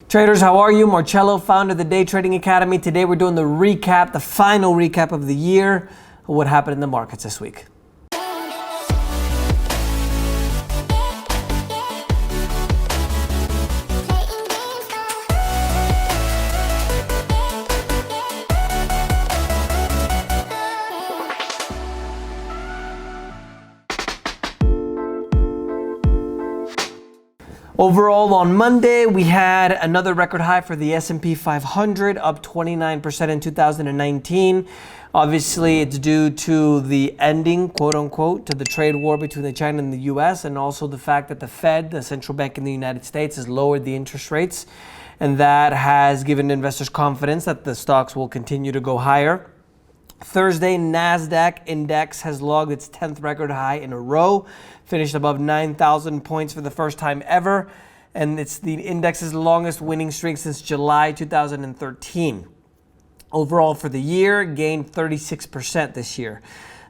Traders, how are you? Marcello, founder of the Day Trading Academy. Today we're doing the final recap of the year, of what happened in the markets this week. Overall, on Monday, we had another record high for the S&P 500, up 29% in 2019. Obviously, it's due to the ending, quote unquote, to the trade war between China and the US, and also the fact that the Fed, the central bank in the United States, has lowered the interest rates. And that has given investors confidence that the stocks will continue to go higher. Thursday, NASDAQ index has logged its 10th record high in a row, finished above 9,000 points for the first time ever, and it's the index's longest winning streak since July 2013. Overall for the year, gained 36% this year.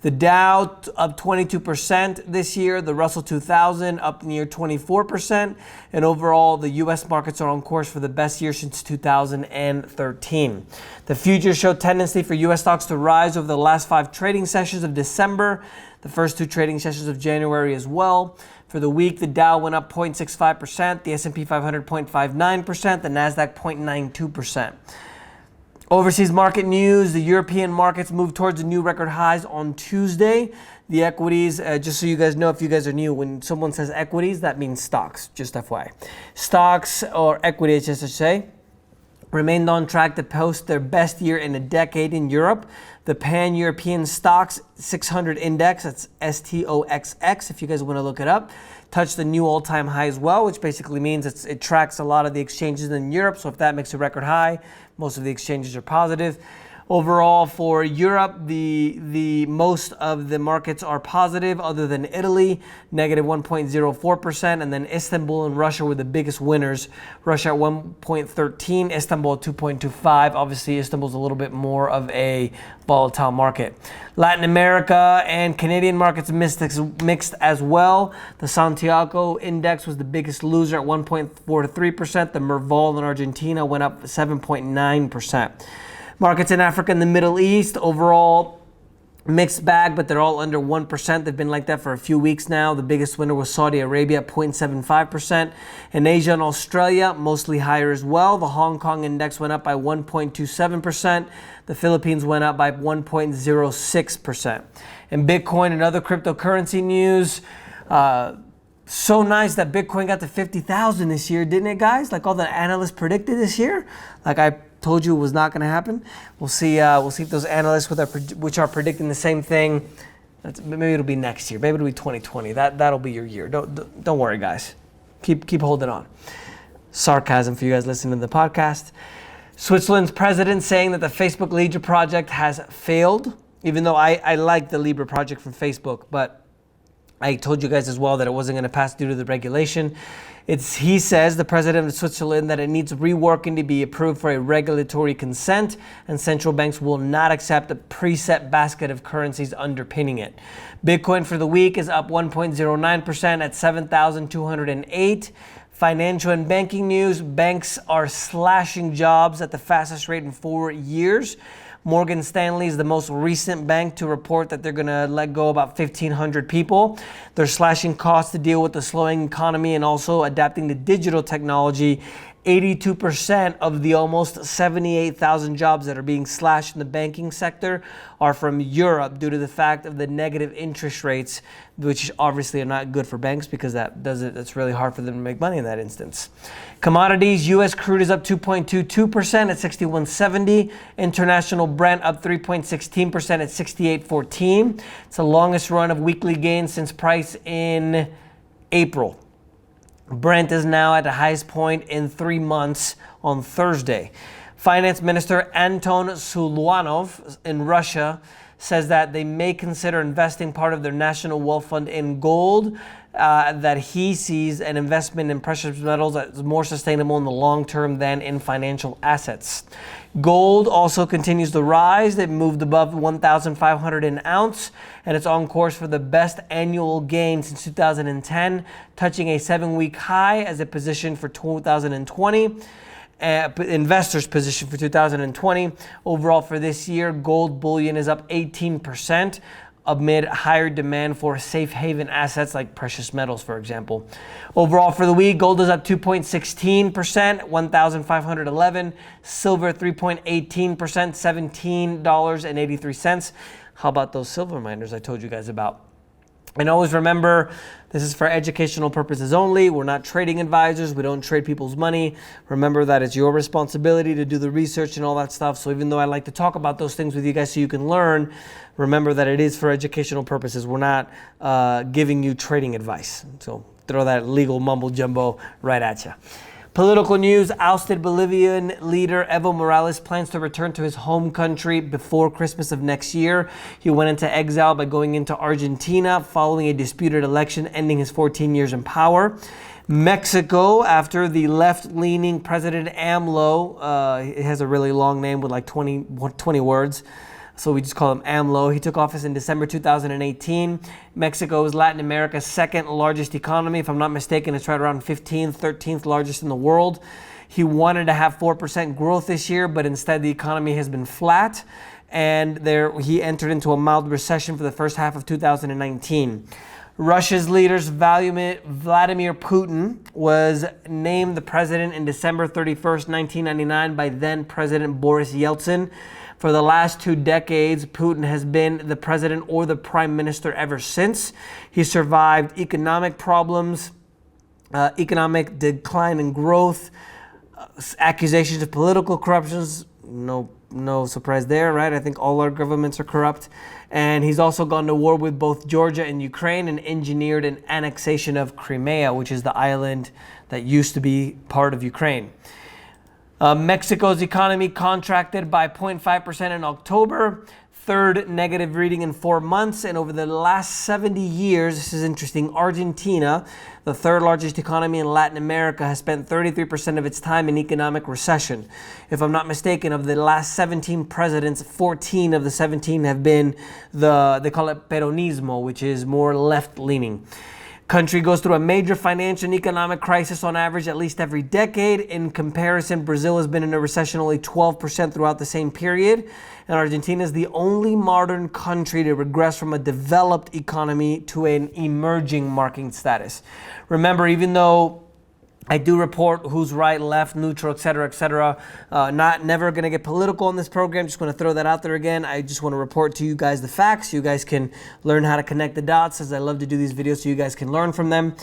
The Dow up 22% this year, the Russell 2000 up near 24%, and overall the US markets are on course for the best year since 2013. The futures show tendency for US stocks to rise over the last 5 trading sessions of December, the first 2 trading sessions of January as well. For the week, the Dow went up 0.65%, the S&P 500 0.59%, the NASDAQ 0.92%. Overseas market news, the European markets moved towards new record highs on Tuesday. The equities, just so you guys know, if you guys are new, when someone says equities, that means stocks, just FYI. Stocks, or equities, just to say, remained on track to post their best year in a decade in Europe. The Pan-European Stocks 600 Index, that's STOXX, if you guys want to look it up, touched a new all-time high as well, which basically means it tracks a lot of the exchanges in Europe. So if that makes a record high, most of the exchanges are positive. Overall, for Europe, the most of the markets are positive, other than Italy, negative 1.04%, and then Istanbul and Russia were the biggest winners. Russia at 1.13, Istanbul at 2.25. Obviously, Istanbul's a little bit more of a volatile market. Latin America and Canadian markets mixed as well. The Santiago index was the biggest loser at 1.43%. The Merval in Argentina went up 7.9%. Markets in Africa and the Middle East, overall mixed bag, but they're all under 1%. They've been like that for a few weeks now. The biggest winner was Saudi Arabia at 0.75%. In Asia and Australia, mostly higher as well. The Hong Kong index went up by 1.27%. The Philippines went up by 1.06%. And Bitcoin and other cryptocurrency news, so nice that Bitcoin got to 50,000 this year, didn't it, guys? Like all the analysts predicted this year. Like I told you it was not going to happen. We'll see. We'll see if those analysts which are predicting the same thing. Maybe it'll be next year. Maybe it'll be 2020. That'll be your year. Don't worry, guys. Keep holding on. Sarcasm for you guys listening to the podcast. Switzerland's president saying that the Facebook Libra project has failed. Even though I like the Libra project from Facebook, but I told you guys as well that it wasn't going to pass due to the regulation. He says, the president of Switzerland, that it needs reworking to be approved for a regulatory consent, and central banks will not accept a preset basket of currencies underpinning it. Bitcoin for the week is up 1.09% at 7,208. Financial and banking news, banks are slashing jobs at the fastest rate in 4 years. Morgan Stanley is the most recent bank to report that they're going to let go about 1,500 people. They're slashing costs to deal with the slowing economy and also adapting to digital technology. 82% of the almost 78,000 jobs that are being slashed in the banking sector are from Europe due to the fact of the negative interest rates, which obviously are not good for banks because that's really hard for them to make money in that instance. Commodities, U.S. crude is up 2.22% at 61.70. International Brent up 3.16% at 68.14. It's the longest run of weekly gains since price in April. Brent is now at the highest point in 3 months on Thursday. Finance Minister Anton Siluanov in Russia says that they may consider investing part of their national wealth fund in gold, that he sees an investment in precious metals as more sustainable in the long term than in financial assets. Gold also continues to rise. It moved above 1,500 an ounce, and it's on course for the best annual gain since 2010, touching a 7-week high as it positioned for 2020. investors' position for 2020. Overall for this year, gold bullion is up 18% amid higher demand for safe haven assets like precious metals, for example. Overall for the week, gold is up 2.16%, 1,511. Silver 3.18%, $17.83. How about those silver miners I told you guys about? And always remember, this is for educational purposes only. We're not trading advisors. We don't trade people's money. Remember that it's your responsibility to do the research and all that stuff. So even though I like to talk about those things with you guys so you can learn, remember that it is for educational purposes. We're not giving you trading advice. So throw that legal mumbo jumbo right at you. Political news: ousted Bolivian leader Evo Morales plans to return to his home country before Christmas of next year. He went into exile by going into Argentina following a disputed election ending his 14 years in power. Mexico, after the left-leaning President AMLO, it has a really long name with like 20 words, so we just call him AMLO. He took office in December 2018. Mexico is Latin America's second largest economy. If I'm not mistaken, it's right around 15th, 13th largest in the world. He wanted to have 4% growth this year, but instead the economy has been flat. And he entered into a mild recession for the first half of 2019. Russia's leader Vladimir Putin was named the president in December 31st, 1999 by then President Boris Yeltsin. For the last 2 decades, Putin has been the president or the prime minister ever since. He survived economic problems, economic decline and growth, accusations of political corruptions. No surprise there, right? I think all our governments are corrupt. And he's also gone to war with both Georgia and Ukraine and engineered an annexation of Crimea, which is the island that used to be part of Ukraine. Mexico's economy contracted by 0.5% in October, third negative reading in 4 months. And over the last 70 years, this is interesting, Argentina, the third largest economy in Latin America, has spent 33% of its time in economic recession. If I'm not mistaken, of the last 17 presidents, 14 of the 17 have been they call it Peronismo, which is more left-leaning. Country goes through a major financial and economic crisis on average at least every decade. In comparison, Brazil has been in a recession only 12% throughout the same period. And Argentina is the only modern country to regress from a developed economy to an emerging market status. Remember, even though I do report who's right, left, neutral, etc., never going to get political in this program. Just going to throw that out there again. I just want to report to you guys the facts. You guys can learn how to connect the dots, as I love to do these videos so you guys can learn from them.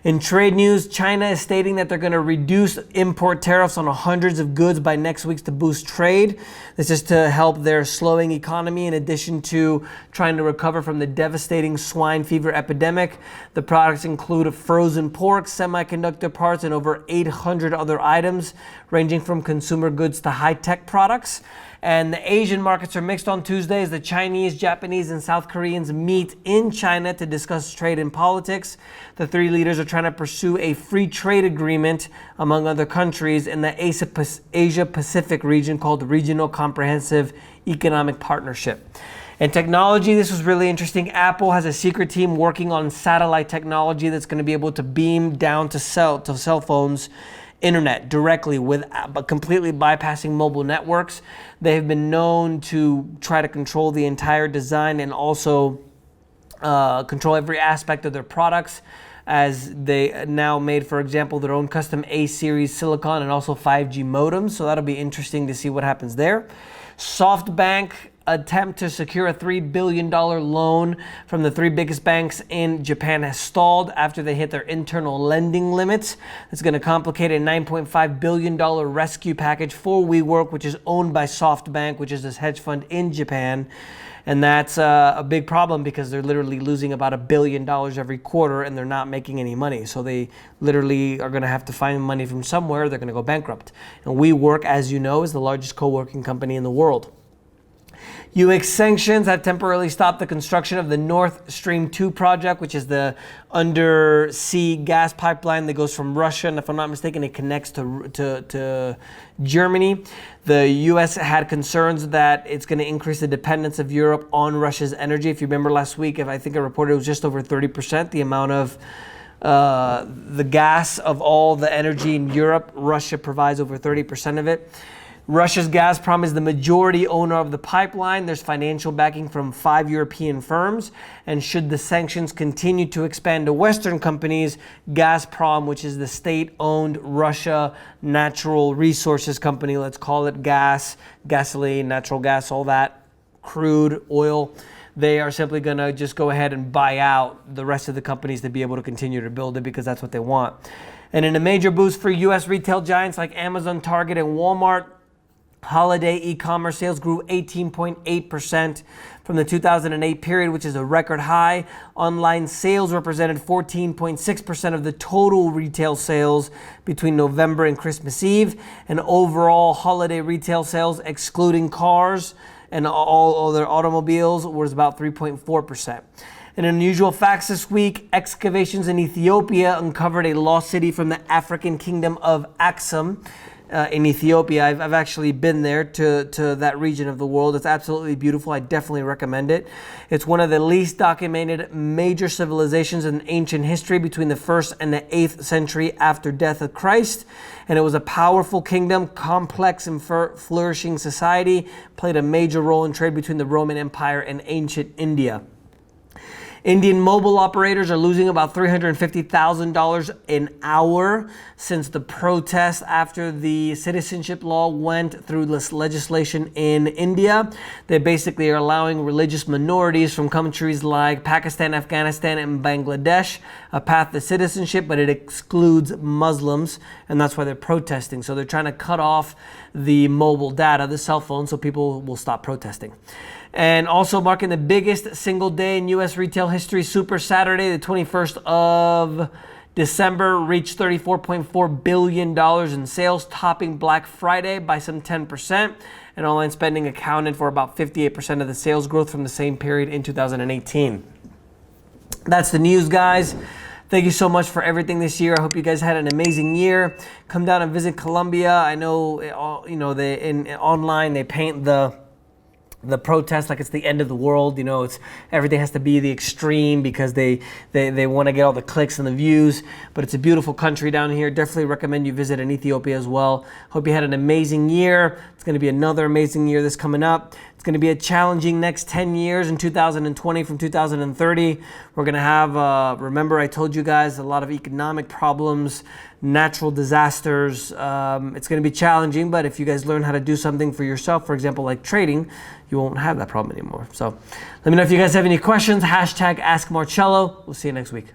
In trade news, China is stating that they're going to reduce import tariffs on hundreds of goods by next week to boost trade. This is to help their slowing economy in addition to trying to recover from the devastating swine fever epidemic. The products include frozen pork, semiconductor parts, and over 800 other items, ranging from consumer goods to high-tech products. And the Asian markets are mixed on Tuesday as the Chinese, Japanese, and South Koreans meet in China to discuss trade and politics. The 3 leaders are trying to pursue a free trade agreement among other countries in the Asia-Pacific region called the Regional Comprehensive Economic Partnership. And technology, this was really interesting. Apple has a secret team working on satellite technology that's going to be able to beam down to cell phones internet directly but completely bypassing mobile networks. They have been known to try to control the entire design and also control every aspect of their products, as they now made, for example, their own custom A-series silicon and also 5G modems. So that'll be interesting to see what happens there. SoftBank attempt to secure a $3 billion loan from the 3 biggest banks in Japan has stalled after they hit their internal lending limits. It's going to complicate a $9.5 billion rescue package for WeWork, which is owned by SoftBank, which is this hedge fund in Japan. And that's a big problem because they're literally losing about $1 billion every quarter and they're not making any money. So they literally are going to have to find money from somewhere. They're going to go bankrupt. And WeWork, as you know, is the largest co-working company in the world. U.S. sanctions have temporarily stopped the construction of the Nord Stream 2 project, which is the undersea gas pipeline that goes from Russia, and if I'm not mistaken, it connects to Germany. The U.S. had concerns that it's going to increase the dependence of Europe on Russia's energy. If you remember last week, I think I reported it was just over 30%, the amount of the gas of all the energy in Europe. Russia provides over 30% of it. Russia's Gazprom is the majority owner of the pipeline. There's financial backing from 5 European firms. And should the sanctions continue to expand to Western companies, Gazprom, which is the state-owned Russia natural resources company, let's call it gas, gasoline, natural gas, all that, crude, oil, they are simply going to just go ahead and buy out the rest of the companies to be able to continue to build it because that's what they want. And in a major boost for U.S. retail giants like Amazon, Target, and Walmart, holiday e-commerce sales grew 18.8% from the 2008 period, which is a record high. Online sales represented 14.6% of the total retail sales between November and Christmas Eve. And overall holiday retail sales, excluding cars and all other automobiles, was about 3.4%. In unusual facts this week, excavations in Ethiopia uncovered a lost city from the African kingdom of Axum. In Ethiopia. I've actually been there to that region of the world. It's absolutely beautiful. I definitely recommend it. It's one of the least documented major civilizations in ancient history between the 1st and the 8th century after death of Christ. And it was a powerful kingdom, complex and flourishing society, played a major role in trade between the Roman Empire and ancient India. Indian mobile operators are losing about $350,000 an hour since the protest after the citizenship law went through this legislation in India. They basically are allowing religious minorities from countries like Pakistan, Afghanistan, and Bangladesh a path to citizenship, but it excludes Muslims, and that's why they're protesting. So they're trying to cut off the mobile data, the cell phone, so people will stop protesting. And also marking the biggest single day in U.S. retail history, Super Saturday, the 21st of December, reached $34.4 billion in sales, topping Black Friday by some 10%. And online spending accounted for about 58% of the sales growth from the same period in 2018. That's the news, guys. Thank you so much for everything this year. I hope you guys had an amazing year. Come down and visit Colombia. I know, online they paint the protest like it's the end of the world. It's everything has to be the extreme because they want to get all the clicks and the views. But it's a beautiful country down here. Definitely recommend you visit in Ethiopia as well. Hope you had an amazing year. It's going to be another amazing year this coming up. It's going to be a challenging next 10 years in 2020 from 2030. We're going to have, remember I told you guys, a lot of economic problems, natural disasters. It's going to be challenging, but if you guys learn how to do something for yourself, for example, like trading, you won't have that problem anymore. So let me know if you guys have any questions. #AskMarcello. We'll see you next week.